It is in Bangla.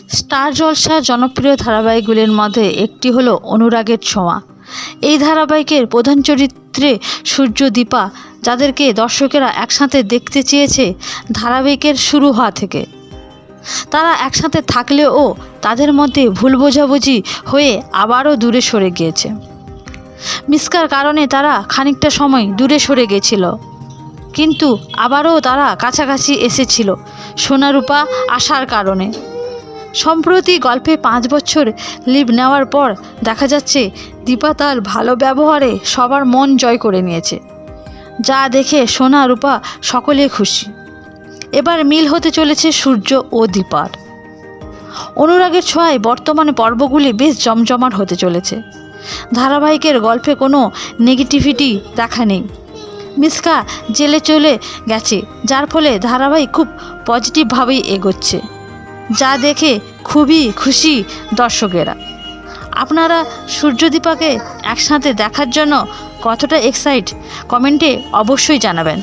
স্টার জলসার জনপ্রিয় ধারাবাহিকগুলির মধ্যে একটি হলো অনুরাগের ছোঁয়া। এই ধারাবাহিকের প্রধান চরিত্রে সূর্য দীপা, যাদেরকে দর্শকেরা একসাথে দেখতে চেয়েছে ধারাবাহিকের শুরু হওয়া থেকে। তারা একসাথে থাকলেও তাদের মধ্যে ভুল বোঝাবুঝি হয়ে আবারও দূরে সরে গিয়েছে। মিস্কার কারণে তারা খানিকটা সময় দূরে সরে গেছিল, কিন্তু আবারও তারা কাছাকাছি এসেছিল সোনারূপা আসার কারণে। সম্প্রতি গল্পে 5 বছর লিভ নেওয়ার পর দেখা যাচ্ছে দীপা তার ভালো ব্যবহারে সবার মন জয় করে নিয়েছে, যা দেখে সোনা রূপা সকলে খুশি। এবার মিল হতে চলেছে সূর্য ও দীপার। অনুরাগের ছোঁয়ায় বর্তমানে পর্বগুলি বেশ জমজমাট হতে চলেছে। ধারাবাহিকের গল্পে কোনো নেগেটিভিটি দেখা নেই। মিস্কা জেলে চলে গেছে, যার ফলে ধারাবাহিক খুব পজিটিভভাবেই এগোচ্ছে, যা দেখে খুবই খুশি দর্শকেরা। আপনারা সূর্যদীপাকে একসাথে দেখার জন্য কতটা এক্সাইট কমেন্টে অবশ্যই জানাবেন।